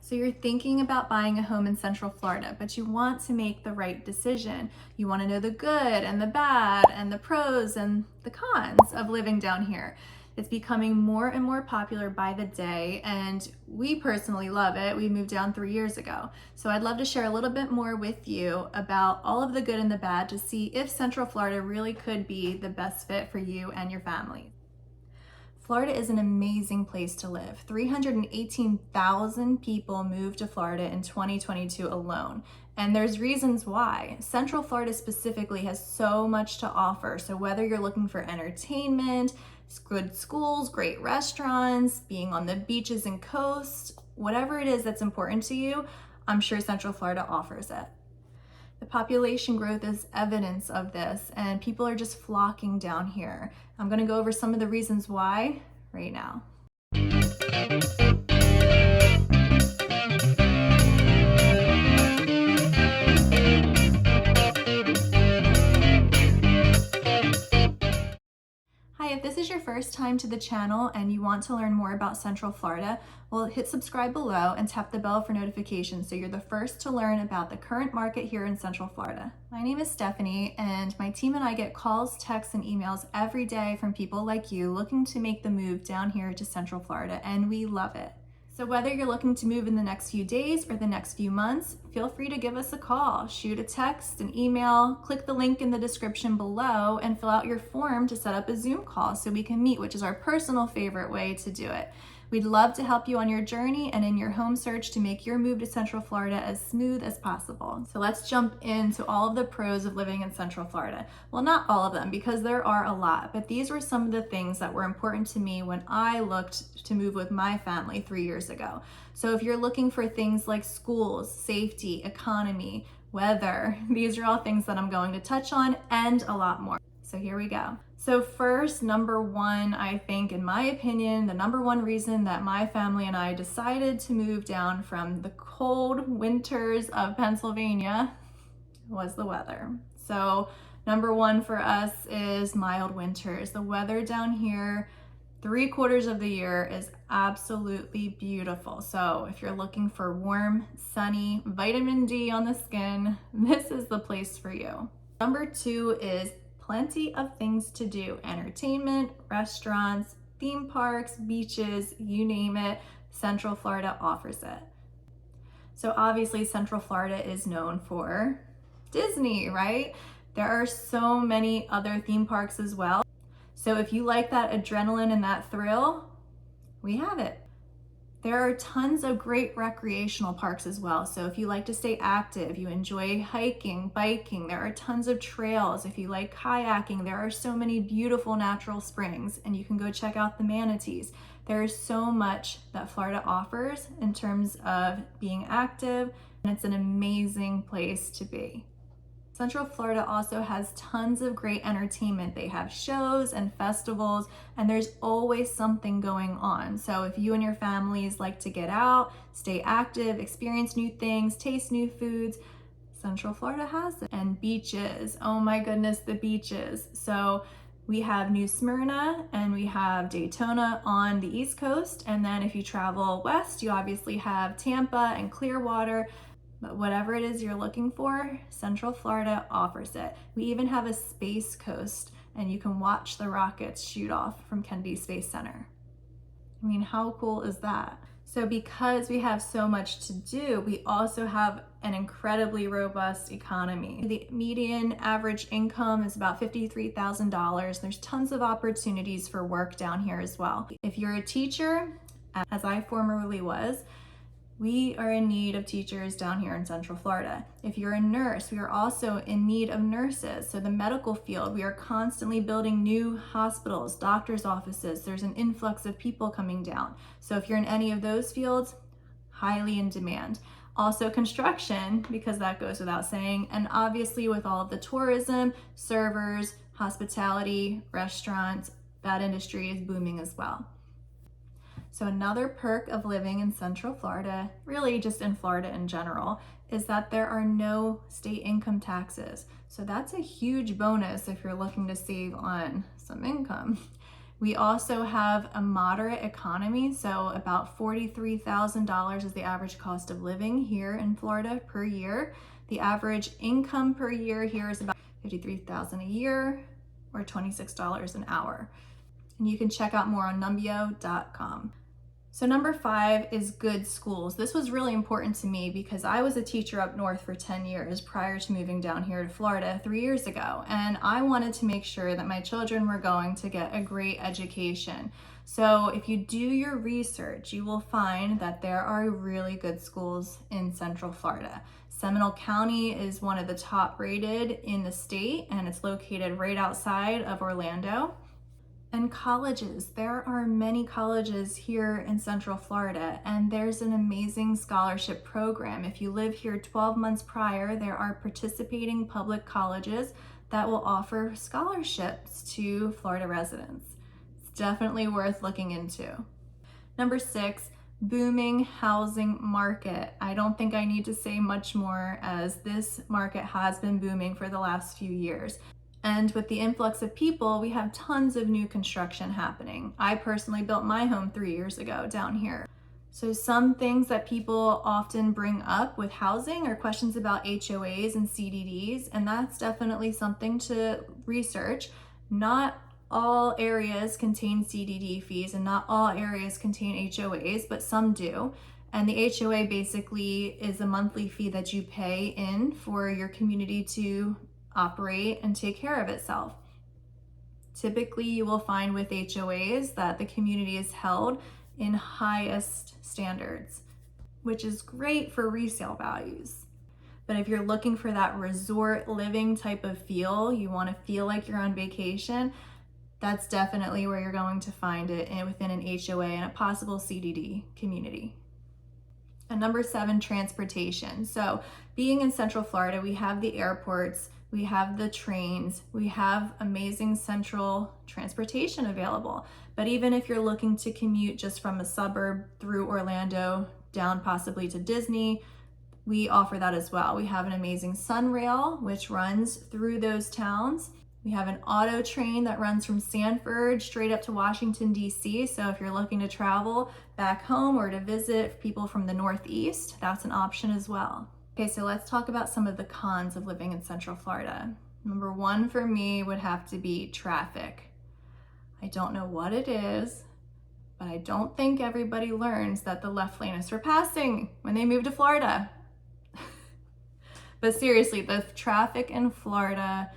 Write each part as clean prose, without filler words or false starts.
So you're thinking about buying a home in Central Florida, but you want to make the right decision. You want to know the good and the bad and the pros and the cons of living down here. It's becoming more and more popular by the day, and we personally love it. We moved down 3 years ago. So I'd love to share a little bit more with you about all of the good and the bad to see if Central Florida really could be the best fit for you and your family. Florida is an amazing place to live. 318,000 people moved to Florida in 2022 alone. And there's reasons why. Central Florida specifically has so much to offer. So whether you're looking for entertainment, good schools, great restaurants, being on the beaches and coast, whatever it is that's important to you, I'm sure Central Florida offers it. The population growth is evidence of this, and people are just flocking down here. I'm going to go over some of the reasons why right now. Hi, if this is your first time to the channel and you want to learn more about Central Florida, well, hit subscribe below and tap the bell for notifications so you're the first to learn about the current market here in Central Florida. My name is Stephanie, and my team and I get calls, texts, and emails every day from people like you looking to make the move down here to Central Florida, and we love it. So whether you're looking to move in the next few days or the next few months, feel free to give us a call, shoot a text, an email, click the link in the description below, and fill out your form to set up a Zoom call so we can meet, which is our personal favorite way to do it. We'd love to help you on your journey and in your home search to make your move to Central Florida as smooth as possible. So let's jump into all of the pros of living in Central Florida. Well, not all of them, because there are a lot, but these were some of the things that were important to me when I looked to move with my family 3 years ago. So if you're looking for things like schools, safety, economy, weather, these are all things that I'm going to touch on and a lot more. So here we go. So first, number one, I think, in my opinion, the number one reason that my family and I decided to move down from the cold winters of Pennsylvania was the weather. So number one for us is mild winters. The weather down here 3/4 of the year is absolutely beautiful. So if you're looking for warm, sunny, vitamin D on the skin, this is the place for you. Number two is plenty of things to do. Entertainment, restaurants, theme parks, beaches, you name it, Central Florida offers it. So obviously Central Florida is known for Disney, right? There are so many other theme parks as well. So if you like that adrenaline and that thrill, we have it. There are tons of great recreational parks as well. So if you like to stay active, you enjoy hiking, biking, there are tons of trails. If you like kayaking, there are so many beautiful natural springs, and you can go check out the manatees. There is so much that Florida offers in terms of being active, and it's an amazing place to be. Central Florida also has tons of great entertainment. They have shows and festivals, and there's always something going on. So if you and your families like to get out, stay active, experience new things, taste new foods, Central Florida has it. And beaches, oh my goodness, the beaches. So we have New Smyrna and we have Daytona on the East Coast. And then if you travel west, you obviously have Tampa and Clearwater. But whatever it is you're looking for, Central Florida offers it. We even have a space coast, and you can watch the rockets shoot off from Kennedy Space Center. I mean, how cool is that? So because we have so much to do, we also have an incredibly robust economy. The median average income is about $53,000. There's tons of opportunities for work down here as well. If you're a teacher, as I formerly was, we are in need of teachers down here in Central Florida. If you're a nurse, we are also in need of nurses. So the medical field, we are constantly building new hospitals, doctors' offices. There's an influx of people coming down. So if you're in any of those fields, highly in demand. Also construction, because that goes without saying. And obviously with all of the tourism, servers, hospitality, restaurants, that industry is booming as well. So another perk of living in Central Florida, really just in Florida in general, is that there are no state income taxes. So that's a huge bonus if you're looking to save on some income. We also have a moderate economy, so about $43,000 is the average cost of living here in Florida per year. The average income per year here is about $53,000 a year, or $26 an hour. And you can check out more on numbeo.com. So number 5 is good schools. This was really important to me because I was a teacher up north for 10 years prior to moving down here to Florida 3 years ago. And I wanted to make sure that my children were going to get a great education. So if you do your research, you will find that there are really good schools in Central Florida. Seminole County is one of the top rated in the state, and it's located right outside of Orlando. And colleges, there are many colleges here in Central Florida, and there's an amazing scholarship program. If you live here 12 months prior, there are participating public colleges that will offer scholarships to Florida residents. It's definitely worth looking into. Number 6, booming housing market. I don't think I need to say much more, as this market has been booming for the last few years. And with the influx of people, we have tons of new construction happening. I personally built my home 3 years ago down here. So some things that people often bring up with housing are questions about HOAs and CDDs, and that's definitely something to research. Not all areas contain CDD fees and not all areas contain HOAs, but some do. And the HOA basically is a monthly fee that you pay in for your community to operate and take care of itself. Typically, you will find with HOAs that the community is held in highest standards, which is great for resale values. But if you're looking for that resort living type of feel, you want to feel like you're on vacation, that's definitely where you're going to find it within an HOA and a possible CDD community. And number 7, transportation. So being in Central Florida, we have the airports, we have the trains, we have amazing central transportation available. But even if you're looking to commute just from a suburb through Orlando down possibly to Disney, we offer that as well. We have an amazing Sunrail, which runs through those towns. We have an auto train that runs from Sanford straight up to Washington, D.C. So if you're looking to travel back home or to visit people from the Northeast, that's an option as well. Okay, so let's talk about some of the cons of living in Central Florida. Number 1 for me would have to be traffic. I don't know what it is, but I don't think everybody learns that the left lane is for passing when they move to Florida. But seriously, the traffic in Florida,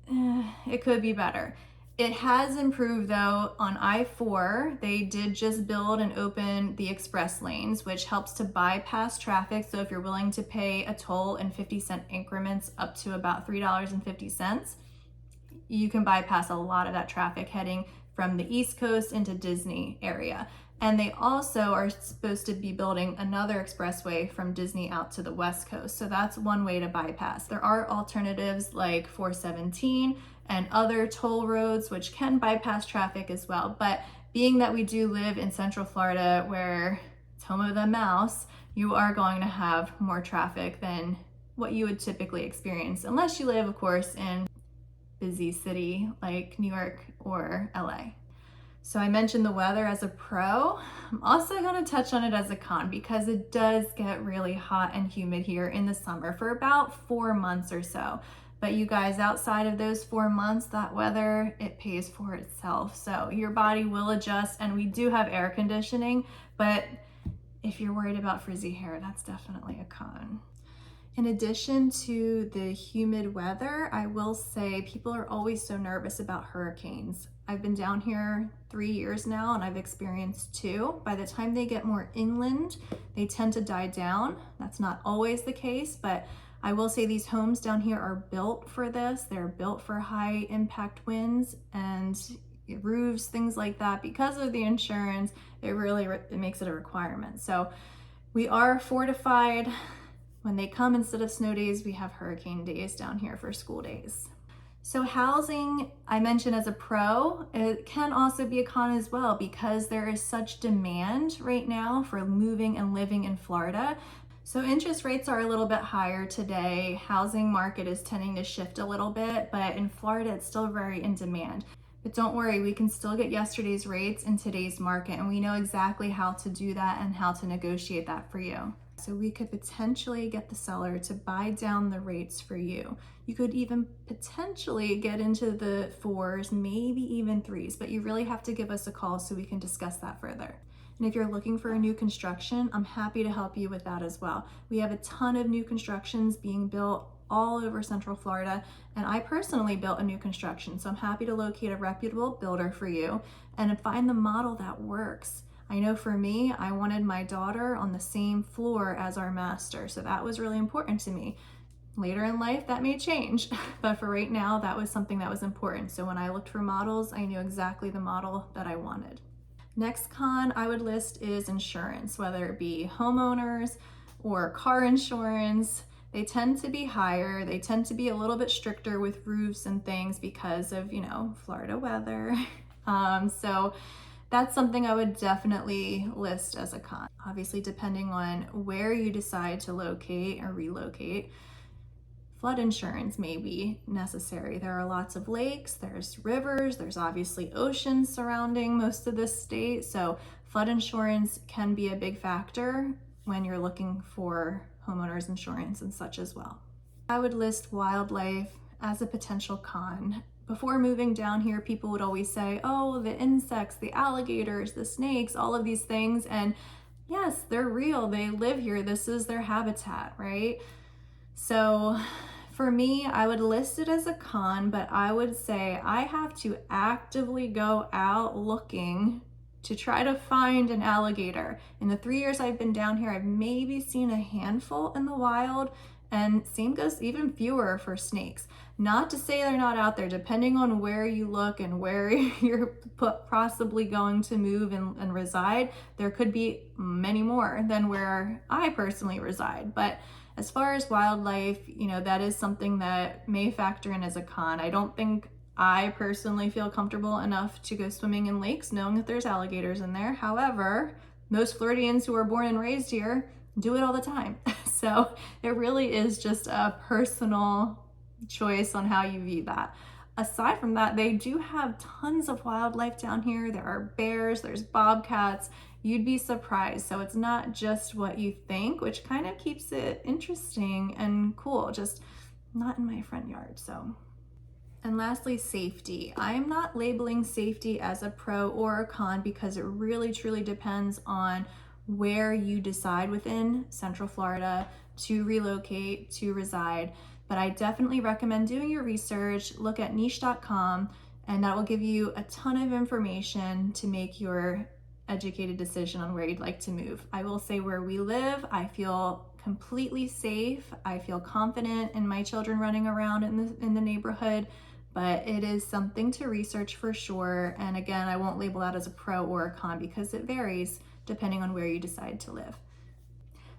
it could be better. It has improved though. On I-4, they did just build and open the express lanes, which helps to bypass traffic. So if you're willing to pay a toll in 50-cent increments up to about $3.50, you can bypass a lot of that traffic heading from the East Coast into Disney area. And they also are supposed to be building another expressway from Disney out to the West Coast. So that's one way to bypass. There are alternatives like 417 and other toll roads, which can bypass traffic as well. But being that we do live in Central Florida, where it's home of the mouse, you are going to have more traffic than what you would typically experience, unless you live, of course, in a busy city like New York or LA. So I mentioned the weather as a pro. I'm also going to touch on it as a con because it does get really hot and humid here in the summer for about 4 months or so. But you guys, outside of those 4 months, that weather, it pays for itself. So your body will adjust, and we do have air conditioning, but if you're worried about frizzy hair, that's definitely a con. In addition to the humid weather, I will say people are always so nervous about hurricanes. I've been down here 3 years now, and I've experienced 2. By the time they get more inland, they tend to die down. That's not always the case, but I will say these homes down here are built for this. They're built for high impact winds and roofs, things like that. Because of the insurance, it makes it a requirement. So we are fortified. When they come, instead of snow days, we have hurricane days down here for school days. So housing, I mentioned as a pro, it can also be a con as well because there is such demand right now for moving and living in Florida. So interest rates are a little bit higher today. Housing market is tending to shift a little bit, but in Florida, it's still very in demand. But don't worry, we can still get yesterday's rates in today's market, and we know exactly how to do that and how to negotiate that for you. So we could potentially get the seller to buy down the rates for you. You could even potentially get into the 4s, maybe even 3s, but you really have to give us a call so we can discuss that further. And if you're looking for a new construction, I'm happy to help you with that as well. We have a ton of new constructions being built all over Central Florida, and I personally built a new construction, so I'm happy to locate a reputable builder for you and find the model that works. I know for me, I wanted my daughter on the same floor as our master, so that was really important to me. Later in life, that may change, but for right now, that was something that was important. So when I looked for models, I knew exactly the model that I wanted. Next con I would list is insurance, whether it be homeowners or car insurance. They tend to be higher. They tend to be a little bit stricter with roofs and things because of, Florida weather. So that's something I would definitely list as a con. Obviously, depending on where you decide to locate or relocate, flood insurance may be necessary. There are lots of lakes, there's rivers, there's obviously oceans surrounding most of this state. So flood insurance can be a big factor when you're looking for homeowners insurance and such as well. I would list wildlife as a potential con. Before moving down here, people would always say, oh, the insects, the alligators, the snakes, all of these things. And yes, they're real. They live here. This is their habitat, right? So for me, I would list it as a con, but I would say I have to actively go out looking to try to find an alligator. In the 3 years I've been down here, I've maybe seen a handful in the wild, and same goes even fewer for snakes. Not to say they're not out there, depending on where you look and where you're possibly going to move and reside, there could be many more than where I personally reside. But as far as wildlife, that is something that may factor in as a con. I don't think I personally feel comfortable enough to go swimming in lakes knowing that there's alligators in there. However, most Floridians who are born and raised here do it all the time. So it really is just a personal choice on how you view that. Aside from that, they do have tons of wildlife down here. There are bears, there's bobcats. You'd be surprised. So it's not just what you think, which kind of keeps it interesting and cool, just not in my front yard. And lastly, safety. I'm not labeling safety as a pro or a con because it really truly depends on where you decide within Central Florida to relocate, to reside. But I definitely recommend doing your research. Look at niche.com, and that will give you a ton of information to make your educated decision on where you'd like to move. I will say where we live, I feel completely safe. I feel confident in my children running around in the neighborhood, but it is something to research for sure. And again, I won't label that as a pro or a con because it varies depending on where you decide to live.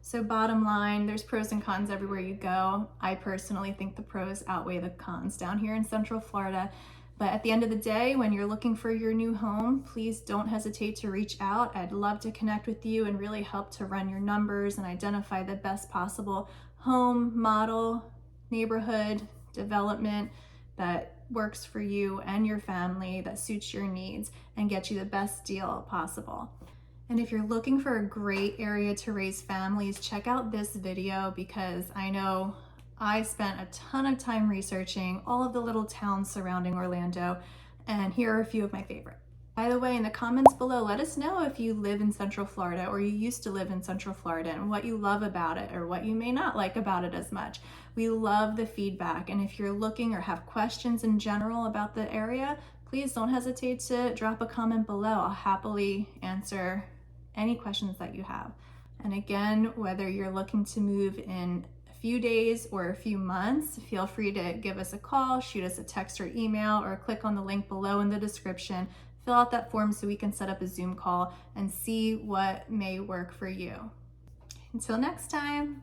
So bottom line, there's pros and cons everywhere you go. I personally think the pros outweigh the cons down here in Central Florida. But at the end of the day, when you're looking for your new home, please don't hesitate to reach out. I'd love to connect with you and really help to run your numbers and identify the best possible home, model, neighborhood, development that works for you and your family, that suits your needs, and get you the best deal possible. And if you're looking for a great area to raise families, check out this video because I know I spent a ton of time researching all of the little towns surrounding Orlando, and here are a few of my favorite. By the way, in the comments below, let us know if you live in Central Florida or you used to live in Central Florida and what you love about it or what you may not like about it as much. We love the feedback, and if you're looking or have questions in general about the area, please don't hesitate to drop a comment below. I'll happily answer any questions that you have. And again, whether you're looking to move in a few days or a few months, feel free to give us a call, shoot us a text or email, or click on the link below in the description. Fill out that form so we can set up a Zoom call and see what may work for you. Until next time.